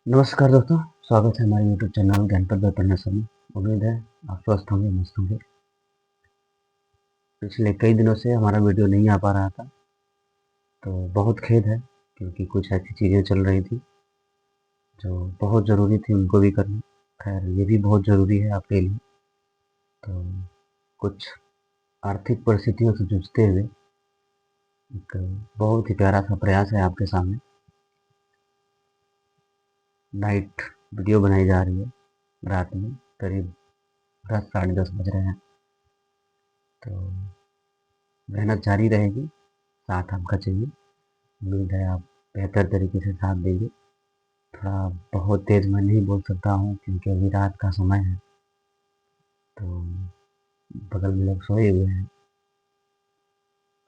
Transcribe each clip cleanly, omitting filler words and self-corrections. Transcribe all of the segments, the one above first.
नमस्कार दोस्तों, स्वागत है हमारे यूट्यूब चैनल ज्ञानपद बाय पन्ना में। उम्मीद है आप स्वस्थ होंगे, मस्त होंगे। पिछले कई दिनों से हमारा वीडियो नहीं आ पा रहा था, तो बहुत खेद है क्योंकि कुछ ऐसी चीज़ें चल रही थी जो बहुत ज़रूरी थी उनको भी करना। खैर, ये भी बहुत ज़रूरी है आपके लिए। तो कुछ आर्थिक परिस्थितियों से जूझते हुए एक बहुत ही प्यारा सा प्रयास है आपके सामने। नाइट वीडियो बनाई जा रही है रात में, करीब 10 साढ़े 10 बज रहे हैं। तो मेहनत जारी रहेगी, साथ आपका चाहिए। उम्मीद है आप बेहतर तरीके से साथ देंगे। थोड़ा बहुत तेज़ मैं नहीं बोल सकता हूँ क्योंकि अभी रात का समय है, तो बगल में लोग सोए हुए हैं।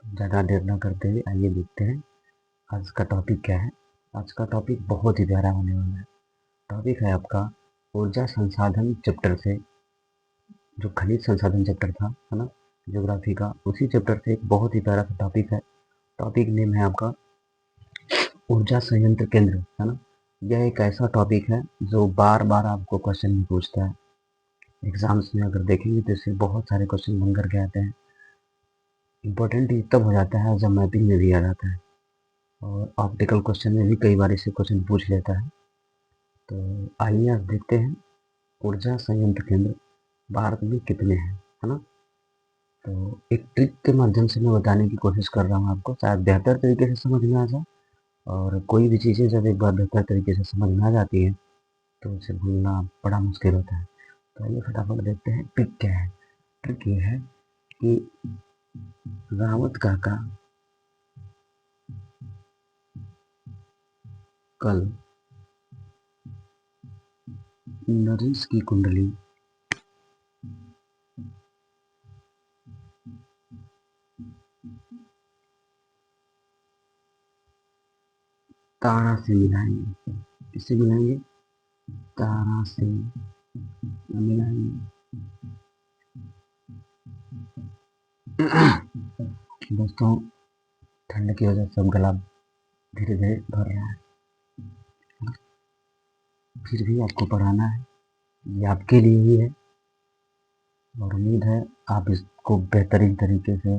ज़्यादा देर ना करते हुए आइए देखते हैं आज का टॉपिक क्या है। आज का टॉपिक बहुत ही प्यारा होने वाला है। टॉपिक है आपका ऊर्जा संसाधन चैप्टर से, जो खनिज संसाधन चैप्टर था, है ना, ज्योग्राफी का, उसी चैप्टर से एक बहुत ही प्यारा सा टॉपिक है। टॉपिक नेम है आपका ऊर्जा संयंत्र केंद्र, है ना। यह एक ऐसा टॉपिक है जो बार बार आपको क्वेश्चन में पूछता है। एग्जाम्स में अगर देखेंगे तो इससे बहुत सारे क्वेश्चन बन करके आते हैं। इम्पोर्टेंट ये तब हो जाता है जब मैपिंग में भी आ जाता है, और ऑप्टिकल क्वेश्चन में भी कई बार इससे क्वेश्चन पूछ लेता है। तो आइए अब देखते हैं ऊर्जा संयंत्र केंद्र भारत में कितने हैं, है ना। तो एक ट्रिक के माध्यम से मैं बताने की कोशिश कर रहा हूँ आपको, शायद बेहतर तरीके से समझ में आ जाए। और कोई भी चीज़ें जब एक बार बेहतर तरीके से समझ में आ जाती है तो उसे भूलना बड़ा मुश्किल होता है। तो आइए फटाफट देखते हैं ट्रिक क्या है। ट्रिक ये है कि रावत काका कल नरेश की कुंडली तारा से मिलाएंगे। किससे मिलाएंगे? तारा से मिलाएंगे। दोस्तों, ठंड की वजह से अब गला धीरे धीरे भर रहा है, फिर भी आपको पढ़ाना है, ये आपके लिए ही है। और उम्मीद है आप इसको बेहतरीन तरीके से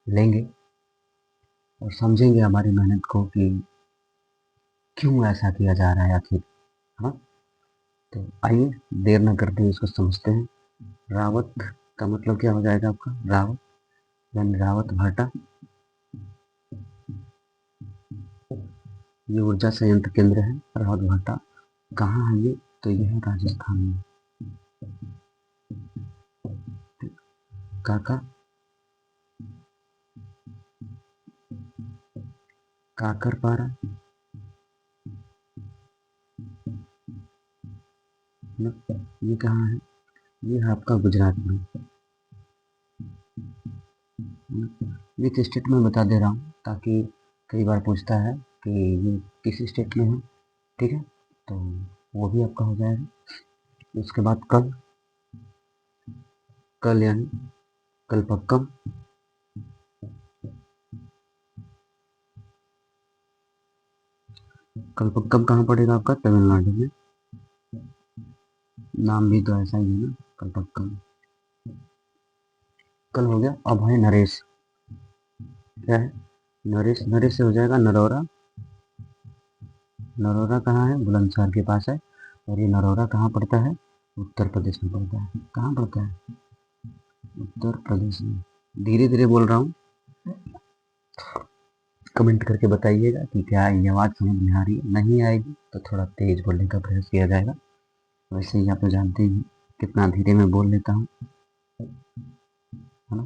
लेंगे और समझेंगे हमारी मेहनत को कि क्यों ऐसा किया जा रहा है आखिर। हाँ, तो आइए देर न करते हुए इसको समझते हैं। रावत का मतलब क्या हो जाएगा आपका? रावत यानी रावत भाटा। ये ऊर्जा संयंत्र केंद्र है रावत भाटा। कहाँ है ये? तो ये है राजस्थान में। काका काकरपारा, ये कहाँ है? ये है आपका गुजरात में। ये किस स्टेट में बता दे रहा हूँ ताकि कई बार पूछता है कि ये किस स्टेट में है। ठीक है, तो वो भी आपका हो जाएगा। उसके बाद कल, कल यानी कलपक्कम। कलपक्कम कहाँ पड़ेगा आपका? तमिलनाडु में। नाम भी तो ऐसा ही है ना, कलपक्कम। कल हो गया। अब है नरेश। क्या है? नरेश। नरेश से हो जाएगा नरौरा। नरौरा कहाँ है? बुलंदशहर के पास है। और ये नरौरा कहाँ पड़ता है? उत्तर प्रदेश में पड़ता है। कहाँ पड़ता है? उत्तर प्रदेश में। धीरे धीरे बोल रहा हूँ, कमेंट करके बताइएगा कि क्या ये आवाज़ समझ में आ रही है। नहीं आएगी तो थोड़ा तेज बोलने का प्रयास किया जाएगा। वैसे ही आप तो जानते ही कितना धीरे मैं बोल लेता हूँ, है ना।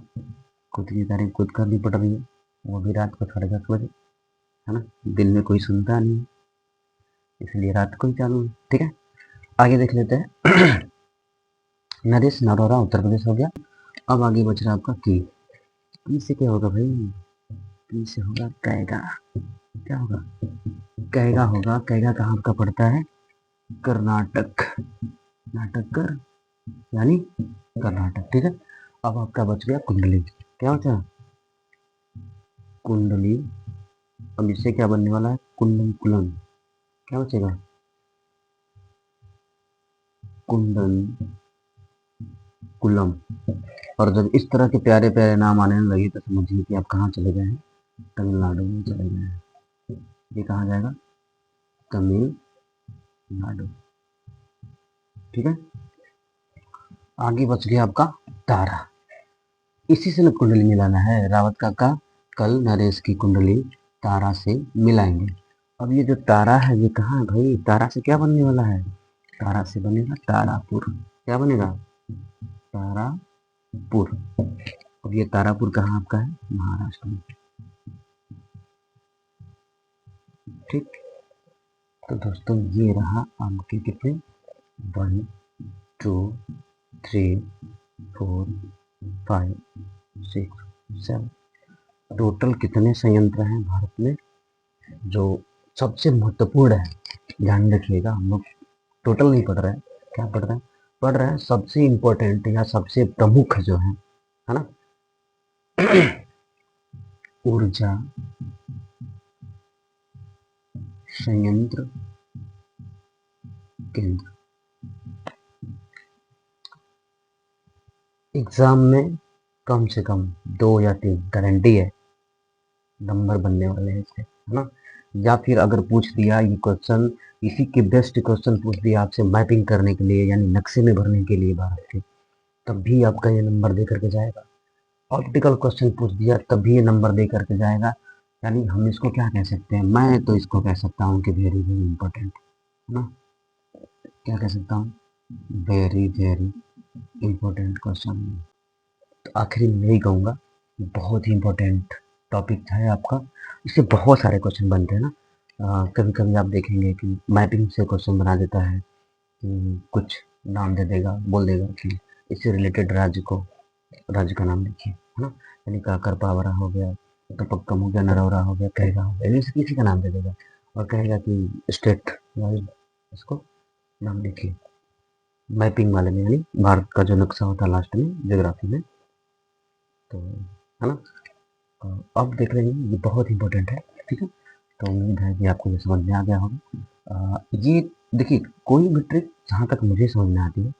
खुद की तारीफ खुद करनी पड़ रही है, वो भी रात को 10:30 बजे, है ना। दिन में कोई सुनता नहीं है, इसलिए रात को ही चालू है। ठीक है, आगे देख लेते हैं। नरेश नरोरा उत्तर प्रदेश हो गया। अब आगे बच रहा आपका की। की से क्या होगा भाई? की से होगा कैगा। क्या होगा? कैगा होगा। कैगा कहाँ का पड़ता है? कर्नाटक। नाटक कर यानी कर्नाटक। ठीक है, अब आपका बच गया कुंडली। क्या बचा? कुंडली। अब इससे क्या बनने वाला है? कुंडम कुलम। क्या बचेगा? कुंदन, कुलम। और जब इस तरह के प्यारे प्यारे नाम आने लगे तो समझिए कि आप कहाँ चले गए हैं, तमिलनाडु में चले गए हैं। ये कहाँ जाएगा, तमिलनाडु। ठीक है, आगे बच गया आपका तारा। इसी से न कुंडली मिलाना है, रावत काका कल नरेश की कुंडली तारा से मिलाएंगे। अब ये जो तारा है ये कहाँ है भाई, तारा से क्या बनने वाला है, तारा से बनेगा तारापुर। क्या बनेगा, तारापुर। अब ये तारापुर कहाँ आपका है, महाराष्ट्र में। ठीक, तो दोस्तों ये रहा आपके कितने, 1 2 3 4 5 6 7, टोटल कितने संयंत्र हैं भारत में जो सबसे महत्वपूर्ण है। ध्यान रखिएगा, हम लोग टोटल नहीं पढ़ रहे हैं, क्या पढ़ रहे हैं, पढ़ रहे हैं सबसे इम्पोर्टेंट या सबसे प्रमुख जो है ना। ऊर्जा संयंत्र केंद्र। एग्जाम में कम से कम 2 या 3 गारंटी है नंबर बनने वाले हैं इससे, है ना। या फिर अगर पूछ दिया ये क्वेश्चन, इसी के बेस्ट क्वेश्चन पूछ दिया आपसे मैपिंग करने के लिए यानी नक्शे में भरने के लिए भारत के, तब भी आपका ये नंबर दे करके जाएगा। ऑप्टिकल क्वेश्चन पूछ दिया तब भी ये नंबर दे करके जाएगा। यानी हम इसको क्या कह सकते हैं, मैं तो इसको कह सकता हूँ कि वेरी वेरी इंपॉर्टेंट, है ना। क्या कह सकता हूँ, वेरी वेरी इंपॉर्टेंट क्वेश्चन। तो आखिरी में यही कहूँगा, बहुत ही इंपॉर्टेंट टॉपिक है आपका, इससे बहुत सारे क्वेश्चन बनते हैं ना। कभी कभी आप देखेंगे कि मैपिंग से क्वेश्चन बना देता है कि कुछ नाम दे देगा, बोल देगा कि इससे रिलेटेड राज्य को, राज्य का नाम लिखिए, है ना। यानी काकर पावरा हो गया, कपक्कम हो गया, नरौरा हो गया, कहेगा हो गया, ऐसे किसी का नाम दे देगा और कहेगा कि स्टेट वाइज इसको नाम लिखिए। मैपिंग वाले में यानी भारत का जो नक्शा होता है लास्ट में ज्योग्राफी में, तो है ना। अब देख रहे हैं ये बहुत इंपॉर्टेंट है, ठीक है। तो उम्मीद है कि आपको ये समझ में आ गया होगा। ये देखिए, कोई भी ट्रिक जहाँ तक मुझे समझ में आती है,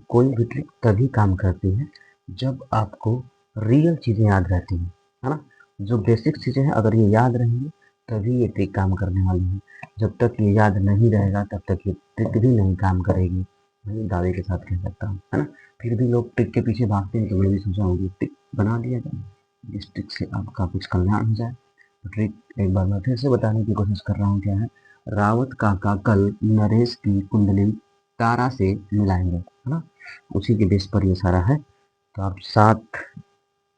कोई भी ट्रिक तभी काम करती है जब आपको रियल चीज़ें याद रहती हैं, है ना। जो बेसिक चीज़ें हैं अगर ये याद रहेंगी तभी ये ट्रिक काम करने वाली है। जब तक ये याद नहीं रहेगा तब तक ये ट्रिक भी नहीं काम करेगी, मैं दावे के साथ कह सकता हूँ, है ना। फिर भी लोग ट्रिक के पीछे भागते हैं, तो मैं भी सोचा हूँ कि ट्रिक बना दिया जाए, इस ट्रिक से आपका कुछ कल्याण हो जाए। तो ट्रिक एक बार मैं फिर से बताने की कोशिश कर रहा हूँ, क्या है, रावत काका कल नरेश की कुंडली तारा से मिलाएंगे, है ना। उसी के बेस पर ये सारा है। तो आप 7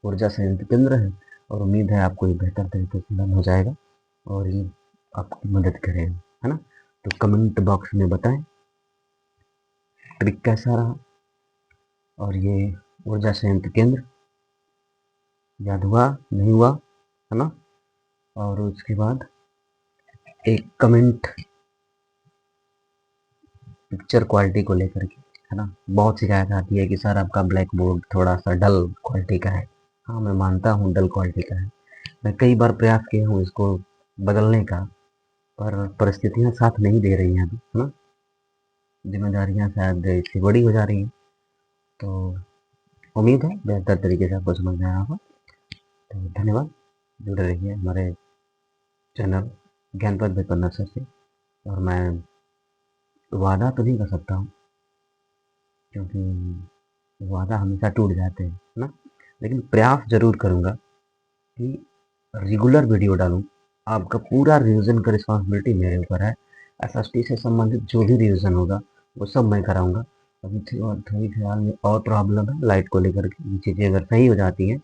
ऊर्जा संयंत्र केंद्र है और उम्मीद है आपको ये बेहतर तरीके से लर्न हो जाएगा और ये आपकी मदद करेगा, है ना। तो कमेंट बॉक्स में बताएं ट्रिक कैसा रहा और ये ऊर्जा संयंत्र केंद्र याद हुआ नहीं हुआ, है ना। और उसके बाद एक कमेंट पिक्चर क्वालिटी को लेकर के, है ना। बहुत शिकायत आती है कि सर आपका ब्लैक बोर्ड थोड़ा सा डल क्वालिटी का है। हाँ मैं मानता हूँ डल क्वालिटी का है, मैं कई बार प्रयास किया हूँ इसको बदलने का, पर परिस्थितियाँ साथ नहीं दे रही हैं अभी, है ना। जिम्मेदारियाँ शायद इससे बड़ी हो जा रही हैं। तो उम्मीद है बेहतर तरीके से आपको समझ में आया होगा। तो धन्यवाद, जुड़े रहिए हमारे चैनल ज्ञानपद विपन्ना सर से। और मैं वादा तो नहीं कर सकता हूँ क्योंकि वादा हमेशा टूट जाते हैं, है ना। लेकिन प्रयास जरूर करूँगा कि रेगुलर वीडियो डालूँ। आपका पूरा रिवीजन का रिस्पॉन्सिबिलिटी मेरे ऊपर है। एसएसटी से संबंधित जो भी रिवीजन होगा वो सब मैं कराऊंगा। अभी थोड़ी ख्याल में और प्रॉब्लम है लाइट को लेकर के, ये चीज़ें अगर सही हो जाती हैं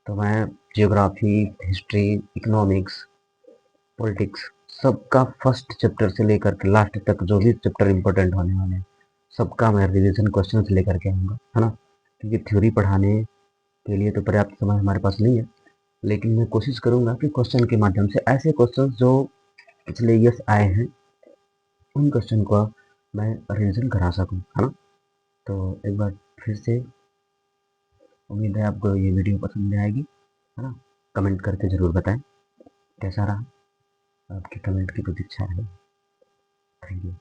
तो मैं जियोग्राफी, हिस्ट्री, इकोनॉमिक्स, पॉलिटिक्स सबका फर्स्ट चैप्टर से लेकर के लास्ट तक जो भी चैप्टर इंपॉर्टेंट होने वाले हैं सबका मैं रिवीजन क्वेश्चन लेकर के आऊँगा, है ना। क्योंकि थ्योरी पढ़ाने के लिए तो पर्याप्त समय हमारे पास नहीं है, लेकिन मैं कोशिश करूँगा कि क्वेश्चन के माध्यम से ऐसे क्वेश्चन जो पिछले ईयर्स आए हैं उन क्वेश्चन को मैं रिवीजन करा सकूँ, है ना। तो एक बार फिर से उम्मीद है आपको ये वीडियो पसंद में आएगी, है ना। कमेंट करके ज़रूर बताएं कैसा रहा, आपके कमेंट की प्रतीक्षा है। Thank you.